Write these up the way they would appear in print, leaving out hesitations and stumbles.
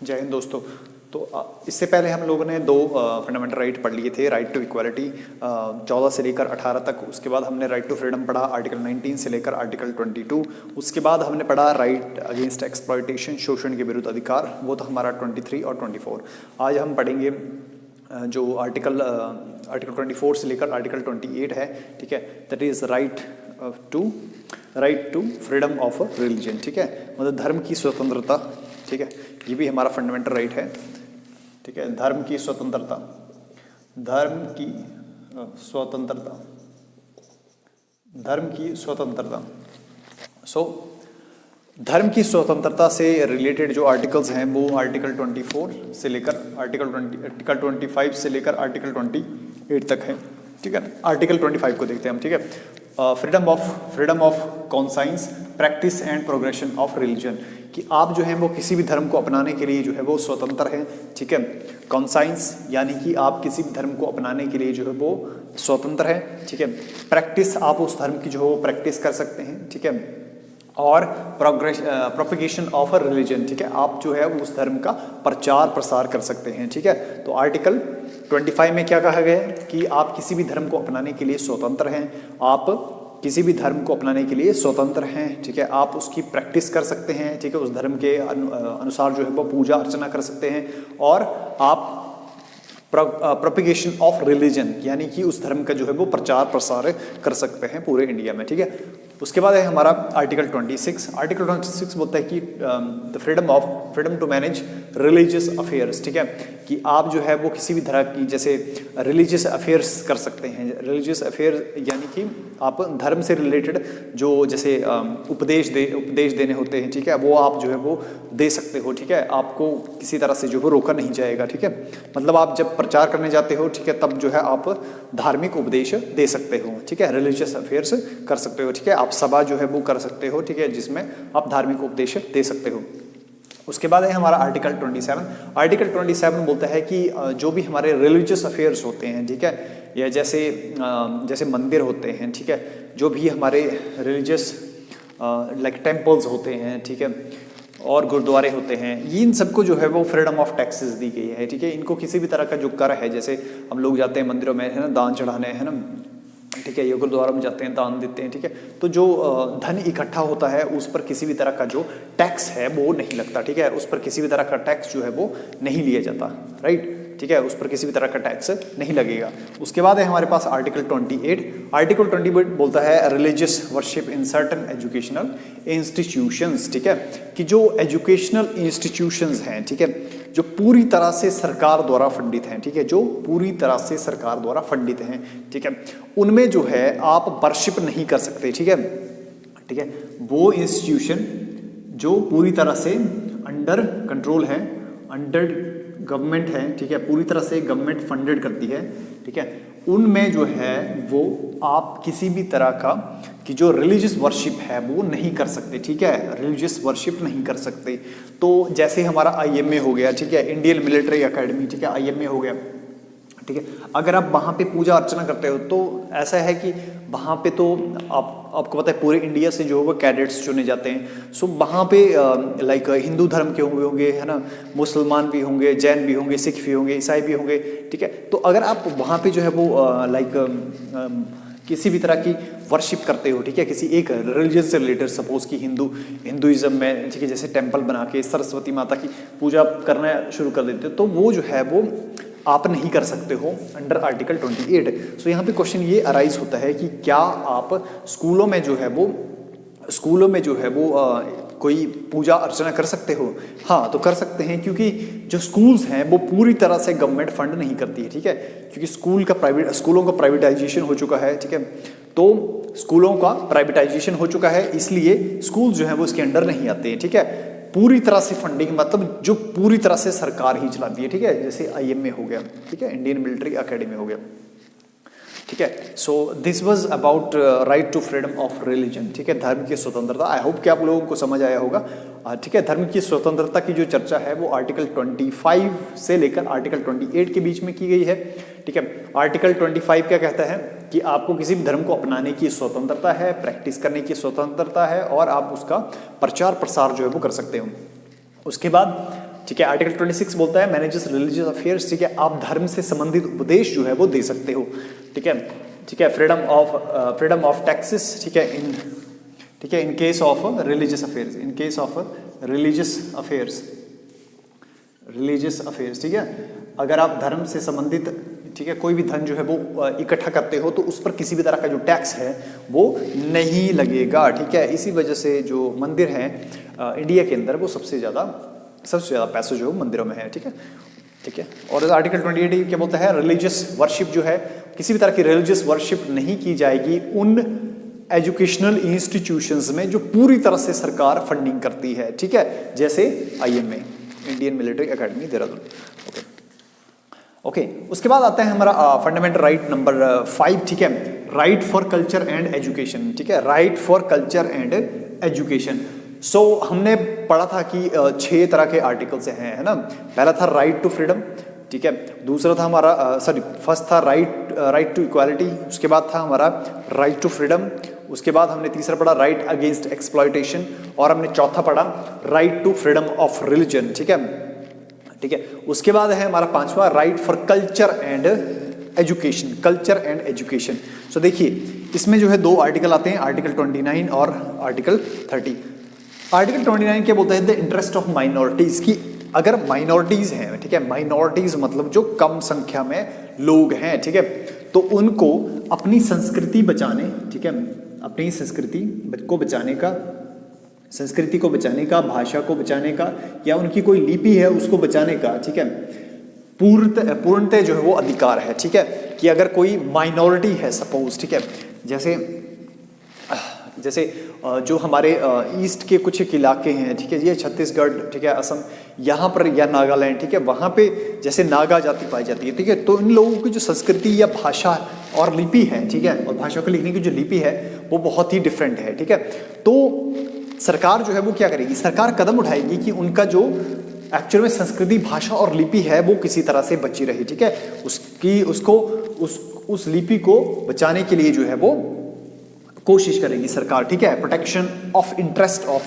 जय हिंद दोस्तों। तो इससे पहले हम लोगों ने दो फंडामेंटल राइट पढ़ लिए थे, राइट टू इक्वालिटी 14 से लेकर 18 तक। उसके बाद हमने राइट टू फ्रीडम पढ़ा आर्टिकल 19 से लेकर आर्टिकल 22। उसके बाद हमने पढ़ा राइट अगेंस्ट एक्सप्लॉयटेशन, शोषण के विरुद्ध अधिकार, वो था हमारा 23 और 24। आज हम पढ़ेंगे जो आर्टिकल 24 से लेकर आर्टिकल 28 है, ठीक है, that is right to freedom of religion, ठीक है, मतलब धर्म की स्वतंत्रता, ठीक है, ये भी हमारा फंडामेंटल राइट है, ठीक है, धर्म की स्वतंत्रता, धर्म की स्वतंत्रता से रिलेटेड जो आर्टिकल्स हैं वो आर्टिकल 24 से लेकर आर्टिकल 25 से लेकर आर्टिकल 28 तक है, ठीक है। आर्टिकल 25 को देखते हैं हम, ठीक है। Freedom of conscience, practice and progression of religion, कि आप जो है वो किसी भी धर्म को अपनाने के लिए जो है वो स्वतंत्र हैं, ठीक है। कॉन्साइंस यानी कि आप किसी भी धर्म को अपनाने के लिए जो है वो स्वतंत्र हैं, ठीक है। प्रैक्टिस, आप उस धर्म की जो है वो प्रैक्टिस कर सकते हैं, ठीक है। और प्रोपेगेशन ऑफ अ रिलीजन, ठीक है, आप जो है उस धर्म का प्रचार प्रसार कर सकते हैं, ठीक है। तो आर्टिकल 25 में क्या कहा गया है कि आप किसी भी धर्म को अपनाने के लिए स्वतंत्र हैं, आप किसी भी धर्म को अपनाने के लिए स्वतंत्र हैं, ठीक है। आप उसकी प्रैक्टिस कर सकते हैं, ठीक है, उस धर्म के अनुसार जो है वो पूजा अर्चना कर सकते हैं, और आप प्रोपेगेशन ऑफ रिलीजन यानी कि उस धर्म का जो है वो प्रचार प्रसार कर सकते हैं पूरे इंडिया में, ठीक है। उसके बाद है हमारा आर्टिकल 26। आर्टिकल 26 बोलता है कि the freedom to manage religious affairs, ठीक है, कि आप जो है वो किसी भी तरह की जैसे रिलीजियस अफेयर्स कर सकते हैं। रिलीजियस अफेयर यानी कि आप धर्म से रिलेटेड जो जैसे उपदेश देने होते हैं, ठीक है, वो आप जो है वो दे सकते हो, ठीक है। आपको किसी तरह से जो है रोका नहीं जाएगा, ठीक है। मतलब आप जब प्रचार करने जाते हो, ठीक है, तब जो है आप धार्मिक उपदेश दे सकते हो, ठीक है, रिलीजियस अफेयर्स कर सकते हो, ठीक है। आप सभा जो है वो कर सकते हो, ठीक है, जिसमें आप धार्मिक उपदेश दे सकते हो। उसके बाद है हमारा आर्टिकल 27। आर्टिकल 27 बोलता है कि जो भी हमारे रिलीजियस अफेयर्स होते हैं, ठीक है, या जैसे मंदिर होते हैं, ठीक है, जो भी हमारे रिलीजियस लाइक टेम्पल्स होते हैं, ठीक है, और गुरुद्वारे होते हैं, इन सबको जो है वो फ्रीडम ऑफ टैक्सेस दी गई है, ठीक है। इनको किसी भी तरह का जो कर है, जैसे हम लोग जाते हैं मंदिरों में, है ना, दान चढ़ाने, है ना, ठीक है, ये गुरुद्वारा में जाते हैं, दान देते हैं, ठीक है, तो जो धन इकट्ठा होता है उस पर किसी भी तरह का जो टैक्स है वो नहीं लगता, ठीक है, उस पर किसी भी तरह का टैक्स जो है वो नहीं लिया जाता, राइट, ठीक है, उस पर किसी भी तरह का टैक्स नहीं लगेगा। उसके बाद है हमारे पास आर्टिकल 28। आर्टिकल 28 बोलता है religious worship in certain educational institutions, ठीक है, कि जो एजुकेशनल इंस्टीट्यूशंस हैं, ठीक है, जो पूरी तरह से सरकार द्वारा फंडित हैं, ठीक है, जो पूरी तरह से सरकार द्वारा फंडित हैं, ठीक है, उनमें जो है आप वर्शिप नहीं कर सकते, ठीक है, ठीक है। वो इंस्टीट्यूशन जो पूरी तरह से अंडर कंट्रोल है, अंडर गवर्नमेंट है, ठीक है, पूरी तरह से गवर्नमेंट फंडेड करती है, ठीक है, उनमें जो है वो आप किसी भी तरह का कि जो रिलीजियस वर्शिप है वो नहीं कर सकते, ठीक है, रिलीजियस वर्शिप नहीं कर सकते। तो जैसे हमारा IMA हो गया, ठीक है, इंडियन मिलिट्री एकेडमी, ठीक है, IMA हो गया, ठीक है, अगर आप वहाँ पे पूजा अर्चना करते हो तो ऐसा है कि वहाँ पे तो आपको पता है पूरे इंडिया से जो है वो कैडेट्स चुने जाते हैं। सो वहाँ पे लाइक हिंदू धर्म के होंगे, है ना, मुसलमान भी होंगे, जैन भी होंगे, सिख भी होंगे, ईसाई भी होंगे, ठीक है। तो अगर आप वहाँ पे जो है वो लाइक किसी भी तरह की वर्शिप करते हो, ठीक है, किसी एक रिलीजन से रिलेटेड, सपोज कि हिंदुइज्म में, ठीक है, जैसे टेम्पल बना के सरस्वती माता की पूजा करना शुरू कर देते हो, तो वो जो है वो आप नहीं कर सकते हो अंडर आर्टिकल 28। सो यहाँ पे क्वेश्चन ये अराइज होता है कि क्या आप स्कूलों में जो है वो कोई पूजा अर्चना कर सकते हो? हाँ, तो कर सकते हैं, क्योंकि जो स्कूल्स हैं वो पूरी तरह से गवर्नमेंट फंड नहीं करती है, ठीक है, क्योंकि स्कूलों का प्राइवेटाइजेशन हो चुका है, ठीक है, तो स्कूलों का प्राइवेटाइजेशन हो चुका है, इसलिए स्कूल जो है वो इसके अंडर नहीं आते हैं, ठीक है। पूरी तरह से फंडिंग मतलब जो पूरी तरह से सरकार ही चलाती है, ठीक है, जैसे IMA हो गया, ठीक है, इंडियन मिलिट्री एकेडमी हो गया, ठीक है। So this was about right to freedom of religion, ठीक है, धर्म की स्वतंत्रता। आई होप कि आप लोगों को समझ आया होगा, ठीक है। धर्म की स्वतंत्रता की जो चर्चा है वो आर्टिकल 25 से लेकर आर्टिकल 28 के बीच में की गई है, ठीक है। आर्टिकल 25 क्या कहता है कि आपको किसी भी धर्म को अपनाने की स्वतंत्रता है, प्रैक्टिस करने की स्वतंत्रता है, और आप उसका प्रचार प्रसार जो है वो कर सकते हो। उसके बाद ठीक है। आर्टिकल 26 बोलता है मैनेजेस रिलीजियस अफेयर्स, ठीक है, आप धर्म से संबंधित उपदेश जो है वो दे सकते हो, ठीक है, ठीक है। फ्रीडम ऑफ टैक्सेस, ठीक है, in case of religious affairs, in case of religious affairs, ठीक है। अगर आप धर्म से संबंधित, ठीक है, कोई भी धन जो है वो इकट्ठा करते हो तो उस पर किसी भी तरह का जो टैक्स है वो नहीं लगेगा, ठीक है। इसी वजह से जो मंदिर हैं इंडिया के अंदर वो सबसे ज़्यादा पैसा जो मंदिरों में है, ठीक है, ठीक है। और आर्टिकल 28 क्या बोलता है, रिलीजियस वर्शिप जो है, किसी भी तरह की रिलीजियस वर्शिप नहीं की जाएगी उन एजुकेशनल इंस्टीट्यूशंस में जो पूरी तरह से सरकार फंडिंग करती है, ठीक है, जैसे IMA, Indian military academy Dehradun. Okay, उसके बाद आता है हमारा फंडामेंटल राइट नंबर 5, ठीक है, right for culture and education, ठीक है, right for culture and education. So हमने पढ़ा था कि 6 तरह के आर्टिकल्स हैं, है ना। पहला था राइट टू फ्रीडम, ठीक है, दूसरा था हमारा फर्स्ट था राइट टू इक्वालिटी, उसके बाद था हमारा राइट टू फ्रीडम, उसके बाद हमने तीसरा पढ़ा राइट अगेंस्ट एक्सप्लॉयटेशन, और हमने चौथा पढ़ा right to freedom of religion, ठीक है, ठीक है। उसके बाद है हमारा 5वां right for culture and education, so देखिए इसमें जो है 2 आर्टिकल आते हैं, आर्टिकल 29 और आर्टिकल 30। आर्टिकल 29 क्या बोलता है, द इंटरेस्ट ऑफ माइनॉरिटीज, की अगर माइनॉरिटीज हैं, ठीक है, माइनॉरिटीज मतलब जो कम संख्या में लोग हैं, ठीक है, तो उनको अपनी संस्कृति बचाने, ठीक है, अपनी संस्कृति को बचाने का, भाषा को बचाने का, या उनकी कोई लिपि है उसको बचाने का, ठीक है, पूर्णतः जो है वो अधिकार है, ठीक है। कि अगर कोई माइनॉरिटी है सपोज, ठीक है, जैसे जो हमारे ईस्ट के कुछ एक इलाके हैं, ठीक है, ये छत्तीसगढ़, ठीक है, असम, यहाँ पर, या नागालैंड, ठीक है, वहाँ पे जैसे नागा जाति पाई जाती है, ठीक है, तो इन लोगों की जो संस्कृति या भाषा और लिपि है, ठीक है, और भाषा को लिखने की जो लिपि है वो बहुत ही डिफरेंट है, ठीक है। तो सरकार जो है वो क्या करेगी, सरकार कदम उठाएगी कि उनका जो एक्चुअल में संस्कृति, भाषा और लिपि है वो किसी तरह से बची रही, ठीक है, उस लिपि को बचाने के लिए जो है वो कोशिश करेगी सरकार, ठीक है। Protection of interest of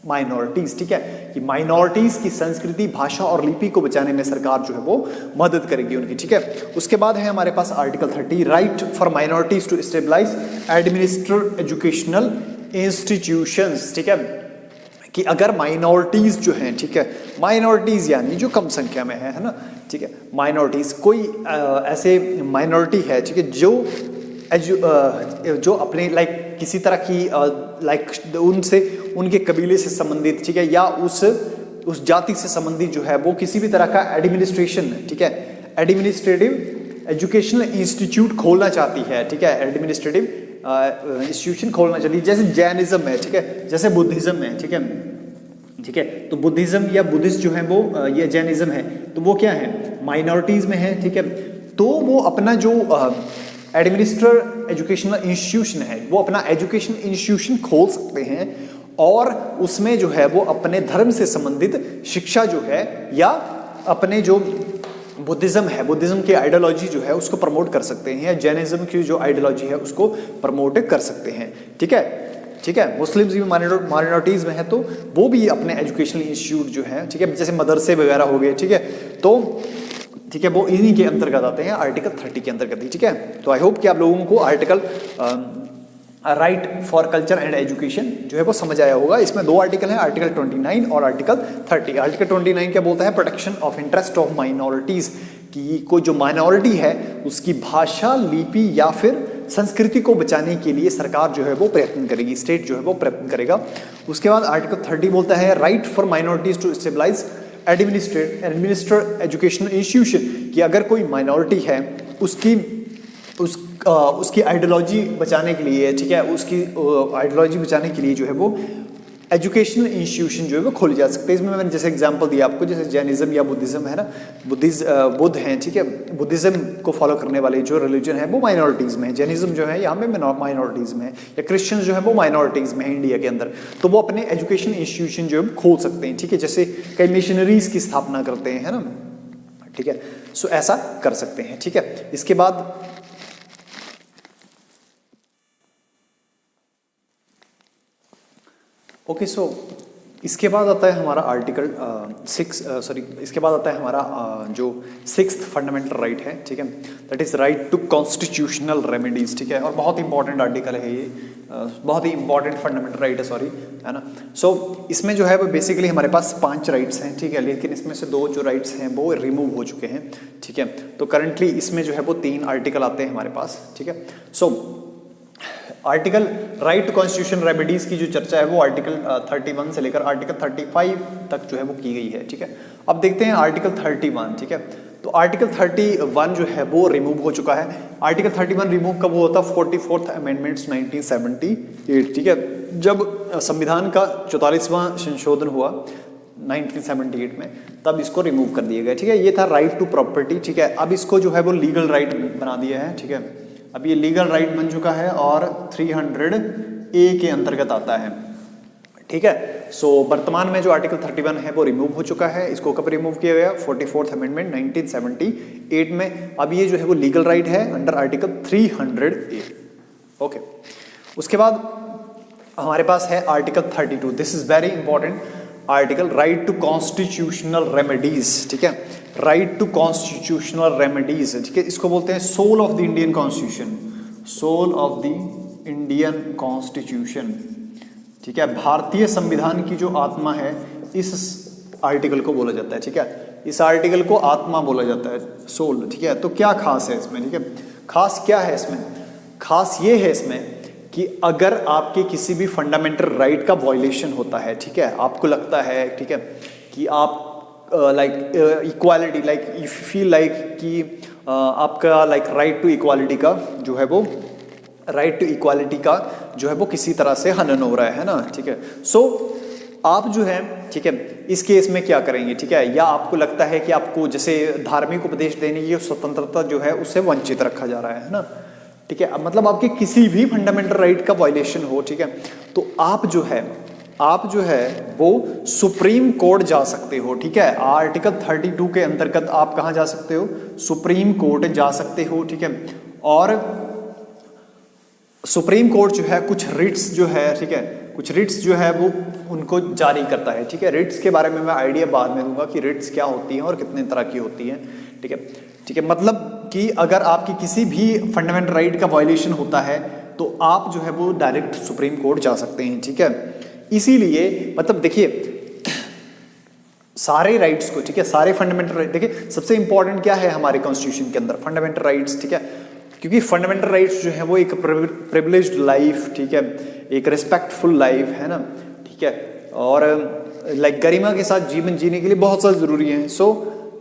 minorities, ठीक है, कि माइनॉरिटीज की संस्कृति, भाषा और लिपि को बचाने में सरकार जो है वो मदद करेगी उनकी, ठीक है। उसके बाद है हमारे पास article 30, right for minorities to stabilise administer educational institutions, ठीक है, कि अगर माइनॉरिटीज जो हैं, ठीक है, माइनॉरिटीज यानी जो कम संख्या में है ना, ठीक है, माइनॉरिटीज कोई ऐसे माइनॉरिटी है, ठीक है, जो अपने लाइक किसी तरह की लाइक उनसे, उनके कबीले से संबंधित, ठीक है, या उस जाति से संबंधित जो है वो किसी भी तरह का एडमिनिस्ट्रेशन, ठीक है, एडमिनिस्ट्रेटिव एजुकेशनल इंस्टीट्यूट खोलना चाहती है, ठीक है, एडमिनिस्ट्रेटिव इंस्टीट्यूशन खोलना चाहती है, जैसे जैनिज्म है, ठीक है, जैसे बुद्धिज्म है, ठीक है, ठीक है, तो बुद्धिज्म या बुद्धिस्ट जो है वो ये जैनिज्म है, तो वो क्या है, माइनॉरिटीज में है, ठीक है, तो वो अपना जो एडमिनिस्टर एजुकेशनल इंस्टीट्यूशन है वो अपना एजुकेशन इंस्टीट्यूशन खोल सकते हैं, और उसमें जो है वो अपने धर्म से संबंधित शिक्षा जो है, या अपने जो बुद्धिज्म है, बुद्धिज्म की आइडियोलॉजी जो है उसको प्रमोट कर सकते हैं, या जैनिज्म की जो आइडियोलॉजी है उसको प्रमोट कर सकते हैं, ठीक है, ठीक है। मुस्लिम्स भी माइनॉरिटीज में है तो वो भी अपने एजुकेशनल इंस्टीट्यूट जो है, ठीक है, जैसे मदरसे वगैरह हो गए, ठीक है, तो ठीक है, वो इन्हीं के अंतर्गत आते हैं, आर्टिकल 30 के अंतर्गत ही, ठीक है। तो आई होप कि आप लोगों को article right for culture and education जो है वो समझ आया होगा। इसमें 2 आर्टिकल हैं, आर्टिकल 29 और आर्टिकल 30। आर्टिकल 29 क्या बोलता है, protection of interest of minorities, कि कोई जो माइनॉरिटी है उसकी भाषा, लिपि या फिर संस्कृति को बचाने के लिए सरकार जो है वो प्रयत्न करेगी, स्टेट जो है वो प्रयत्न करेगा। उसके बाद आर्टिकल 30 बोलता है right for minorities to stabilise administer educational institution, कि अगर कोई माइनॉरिटी है उसकी आइडियोलॉजी बचाने के लिए, ठीक है, उसकी आइडियोलॉजी बचाने के लिए जो है वो एजुकेशनल इंस्टीट्यूशन जो है वो खोले जा सकते हैं। इसमें मैंने जैसे एग्जांपल दिया आपको, जैसे जैनिज्म या बुद्धिज्म है ना, बुद्ध हैं, ठीक है, बुद्धिज्म को फॉलो करने वाले जो रिलीजन है वो माइनॉरिटीज़ में है, जैनिज्म जो है यहाँ पे माइनॉरिटीज़ में है, या क्रिश्चियन जो है वो माइनॉरिटीज़ में है इंडिया के अंदर, तो वो अपने एजुकेशन इंस्टीट्यूशन जो है खोल सकते हैं, ठीक है, जैसे कई मिशनरीज की स्थापना करते हैं, है ना, ठीक है, सो ऐसा कर सकते हैं, ठीक है। इसके बाद ओके, सो इसके बाद आता है हमारा आर्टिकल इसके बाद आता है हमारा जो 6th फंडामेंटल राइट है, ठीक है, that is right to constitutional remedies, ठीक है, और बहुत इंपॉर्टेंट आर्टिकल है ये, बहुत ही इंपॉर्टेंट फंडामेंटल राइट है, सॉरी, है ना। सो इसमें जो है वो बेसिकली हमारे पास 5 राइट्स हैं, ठीक है, लेकिन इसमें से 2 जो राइट्स हैं वो रिमूव हो चुके हैं, ठीक है। तो करंटली इसमें जो है वो 3 आर्टिकल आते हैं हमारे पास, ठीक है। So article right to constitution remedies की जो चर्चा है वो आर्टिकल 31 से लेकर आर्टिकल 35 तक जो है वो की गई है, ठीक है। अब देखते हैं आर्टिकल 31, ठीक है। तो आर्टिकल 31 जो है वो रिमूव हो चुका है। आर्टिकल 31 रिमूव कब हुआ था? 44th अमेंडमेंट्स 1978, ठीक है, जब संविधान का 44वां संशोधन हुआ 1978 में, तब इसको रिमूव कर दिया गया, ठीक है। ये था राइट टू प्रॉपर्टी, ठीक है। अब इसको जो है वो लीगल राइट बना दिया है, ठीक है। अब ये लीगल राइट बन चुका है और 300A के अंतर्गत आता है, ठीक है। सो वर्तमान में जो आर्टिकल 31 है वो रिमूव हो चुका है। इसको कब रिमूव किया गया? 44th अमेंडमेंट 1978 में। अब ये जो है वो लीगल राइट है अंडर आर्टिकल 300A, ओके। उसके बाद हमारे पास है article 32, this is very important article, right to constitutional remedies, ठीक है, राइट टू कॉन्स्टिट्यूशनल रेमेडीज, ठीक है। इसको बोलते हैं soul of the Indian constitution, soul of the Indian constitution, ठीक है। भारतीय संविधान की जो आत्मा है इस आर्टिकल को बोला जाता है, ठीक है। इस आर्टिकल को आत्मा बोला जाता है, सोल, ठीक है। तो क्या खास है इसमें, ठीक है, खास क्या है इसमें? खास ये है इसमें कि अगर आपके किसी भी फंडामेंटल राइट का वायलेशन होता है, ठीक है, आपको लगता है, ठीक है, कि आप like equality, like you feel like कि आपका लाइक राइट टू इक्वालिटी का जो है वो, राइट टू इक्वालिटी का जो है वो किसी तरह से हनन हो रहा है ना, ठीक है। सो आप जो है, ठीक है, इस केस में क्या करेंगे, ठीक है, या आपको लगता है कि आपको जैसे धार्मिक उपदेश देने की स्वतंत्रता जो है उससे वंचित रखा जा रहा है ना, ठीक है, मतलब आपके किसी भी फंडामेंटल राइट का वायलेशन हो, ठीक है, तो आप जो है वो सुप्रीम कोर्ट जा सकते हो, ठीक है। आर्टिकल 32 के अंतर्गत आप कहाँ जा सकते हो? सुप्रीम कोर्ट जा सकते हो, ठीक है। और सुप्रीम कोर्ट जो है कुछ रिट्स जो है, ठीक है, कुछ रिट्स जो है वो उनको जारी करता है, ठीक है। रिट्स के बारे में मैं आइडिया बाद में दूंगा कि रिट्स क्या होती हैं और कितने तरह की होती हैं, ठीक है, ठीक है। मतलब कि अगर आपकी किसी भी फंडामेंटल राइट का वायलेशन होता है तो आप जो है वो डायरेक्ट सुप्रीम कोर्ट जा सकते हैं, ठीक है। इसीलिए मतलब देखिए सारे राइट्स को, ठीक है, सारे फंडामेंटल राइट, देखिए सबसे इंपॉर्टेंट क्या है हमारे कॉन्स्टिट्यूशन के अंदर? फंडामेंटल राइट्स, ठीक है, क्योंकि फंडामेंटल राइट्स जो है वो एक प्रिविलेज्ड लाइफ, ठीक है, एक रिस्पेक्टफुल लाइफ है ना, ठीक है, और लाइक गरिमा के साथ जीवन जीने के लिए बहुत ज़्यादा जरूरी है। सो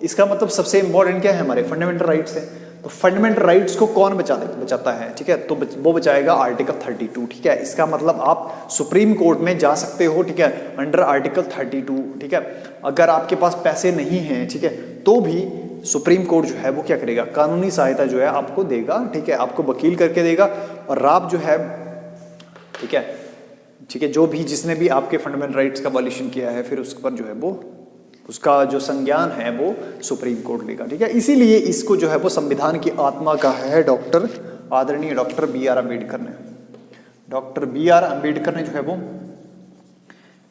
इसका मतलब सबसे इंपॉर्टेंट क्या है? हमारे फंडामेंटल राइट्स है। तो फंडामेंटल राइट्स को कौन बचाता है, ठीक है, तो वो बचाएगा आर्टिकल 32, ठीक है। इसका मतलब आप सुप्रीम कोर्ट में जा सकते हो, ठीक है, अंडर आर्टिकल 32, ठीक है। अगर आपके पास पैसे नहीं हैं, ठीक है, तो भी सुप्रीम कोर्ट जो है वो क्या करेगा? कानूनी सहायता जो है आपको देगा, ठीक है, आपको वकील करके देगा, और आप जो है, ठीक है, ठीक है, जो भी जिसने भी आपके फंडामेंटल राइट्स का वायलेशन किया है फिर उस पर जो है वो उसका जो संज्ञान है वो सुप्रीम कोर्ट लेगा, ठीक है। इसीलिए इसको जो है वो संविधान की आत्मा का है डॉक्टर आदरणीय डॉक्टर B.R. अम्बेडकर ने, डॉक्टर B.R. अम्बेडकर ने जो है वो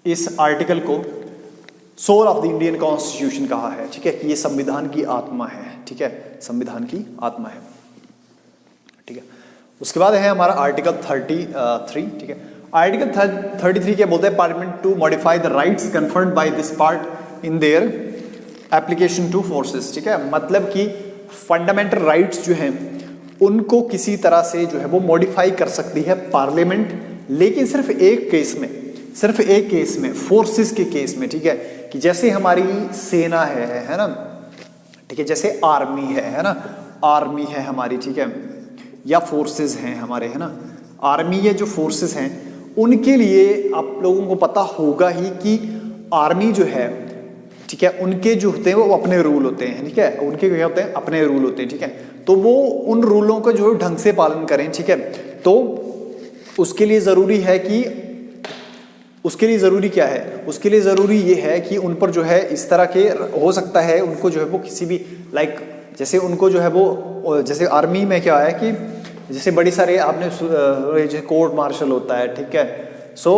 इस आर्टिकल को soul of the Indian constitution कहा है, ठीक है, कि ये संविधान की आत्मा है, ठीक है, संविधान की आत्मा है, ठीक है। उसके बाद है हमारा आर्टिकल 33, ठीक है। आर्टिकल 33 क्या बोलते हैं? Parliament to modify the rights conferred by this part in their application to forces, ठीक है, मतलब कि फंडामेंटल राइट्स जो हैं उनको किसी तरह से जो है वो मॉडिफाई कर सकती है पार्लियामेंट, लेकिन सिर्फ एक केस में, फोर्सेस के केस में, ठीक है, कि जैसे हमारी सेना है ना, ठीक है, जैसे आर्मी है ना, आर्मी है हमारी, ठीक है, या फोर्सेस हैं हमारे, है ना, आर्मी या जो फोर्सेस हैं उनके लिए आप लोगों को पता होगा ही कि आर्मी जो है, ठीक है, उनके जो होते हैं वो अपने रूल होते हैं, ठीक है, उनके क्या होते हैं? अपने रूल होते हैं, ठीक है। तो वो उन रूलों का जो ढंग से पालन करें, ठीक है। तो उसके लिए ज़रूरी है कि उसके लिए ज़रूरी क्या है? उसके लिए ज़रूरी ये है कि उन पर जो है इस तरह के हो सकता है उनको जो है वो किसी भी लाइक जैसे उनको जो है वो जैसे आर्मी में क्या है कि जैसे बड़ी सारे आपने जैसे कोर्ट मार्शल होता है, ठीक है। सो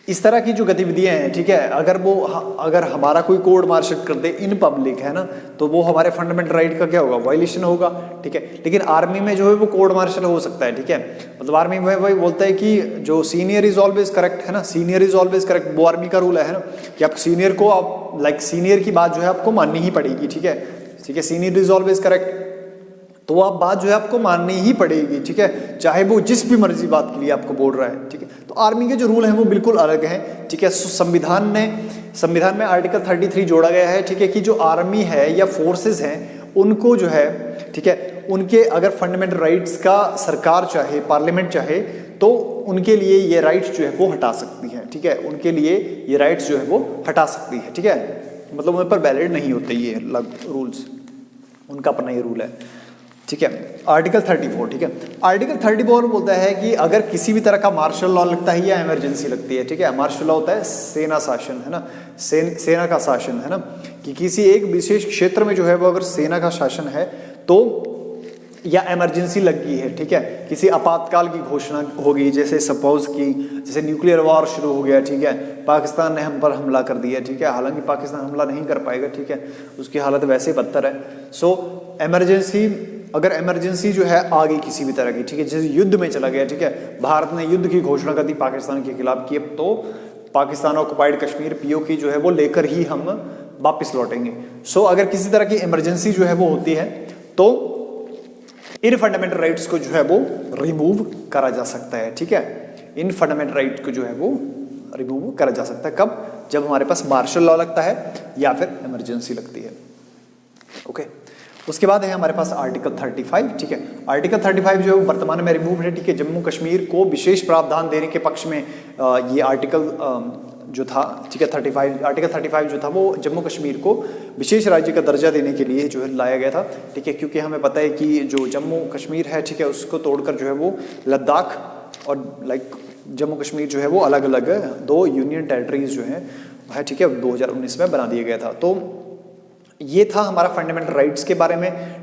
इस तरह की जो गतिविधियां हैं, ठीक है, अगर हमारा कोई कोर्ट मार्शल कर दे इन पब्लिक, है ना, तो वो हमारे फंडामेंटल राइट का क्या होगा, वायलेशन होगा, ठीक है। लेकिन आर्मी में जो है वो कोर्ट मार्शल हो सकता है, ठीक है, मतलब आर्मी में वही बोलता है कि जो सीनियर इज ऑलवेज करेक्ट, है ना, सीनियर इज ऑलवेज करेक्ट, वो आर्मी का रूल है ना, कि आप सीनियर को आप सीनियर की बात जो है आपको माननी ही पड़ेगी, ठीक है, सीनियर इज ऑलवेज करेक्ट, तो आप बात जो है आपको माननी ही पड़ेगी, ठीक है, चाहे वो जिस भी मर्जी बात के लिए आपको बोल रहा है, ठीक है। तो आर्मी के जो रूल हैं वो बिल्कुल अलग हैं, ठीक है। संविधान में आर्टिकल 33 जोड़ा गया है, ठीक है, कि जो आर्मी है या फोर्सेस हैं उनको जो है, ठीक है, उनके अगर फंडामेंटल राइट्स का सरकार चाहे, पार्लियामेंट चाहे, तो उनके लिए ये राइट्स जो है वो हटा सकती है, ठीक है, उनके लिए ये राइट्स जो है वो हटा सकती है, ठीक है, मतलब उन पर वैलिड नहीं होते ये रूल्स, उनका अपना ये रूल है, ठीक है। आर्टिकल 34, ठीक है, आर्टिकल 34 बोलता है कि अगर किसी भी तरह का मार्शल लॉ लगता है या इमरजेंसी लगती है, ठीक है, मार्शल लॉ होता है सेना शासन, है ना, सेना का शासन, है ना, कि किसी एक विशेष क्षेत्र में जो है वो अगर सेना का शासन है तो, या इमरजेंसी लग गई है, ठीक है, किसी आपातकाल की घोषणा हो गई, जैसे सपोज की जैसे न्यूक्लियर वॉर शुरू हो गया, ठीक है, पाकिस्तान ने हम पर हमला कर दिया, ठीक है, हालांकि पाकिस्तान हमला नहीं कर पाएगा, ठीक है, उसकी हालत वैसे बदतर है। सो अगर इमरजेंसी जो है आ गई किसी भी तरह की, ठीक है, जैसे युद्ध में चला गया, ठीक है, भारत ने युद्ध की घोषणा कर दी पाकिस्तान के खिलाफ की, अब तो पाकिस्तान ऑक्युपाइड कश्मीर POK जो है वो लेकर ही हम वापस लौटेंगे। सो अगर किसी तरह की इमरजेंसी जो है वो होती है तो इन फंडामेंटल राइट्स को जो है वो रिमूव करा जा सकता है, ठीक है, इन फंडामेंटल राइट को जो है वो रिमूव करा जा सकता है, कब, जब हमारे पास मार्शल लॉ लगता है या फिर इमरजेंसी लगती है, ओके। उसके बाद है हमारे पास आर्टिकल 35, ठीक है, आर्टिकल 35 जो है वर्तमान में रिमूव है, ठीक है, जम्मू कश्मीर को विशेष प्रावधान देने के पक्ष में ये आर्टिकल जो था, ठीक है, आर्टिकल 35 जो था वो जम्मू कश्मीर को विशेष राज्य का दर्जा देने के लिए जो है लाया गया था, ठीक है, क्योंकि हमें पता है कि जो जम्मू कश्मीर है, ठीक है, उसको तोड़कर जो है वो लद्दाख और जम्मू कश्मीर जो है वो अलग अलग 2 यूनियन टेरिटरीज जो है, ठीक है, 2019 में बना दिया गया था। तो ये था हमारा फंडामेंटल राइट्स के बारे में।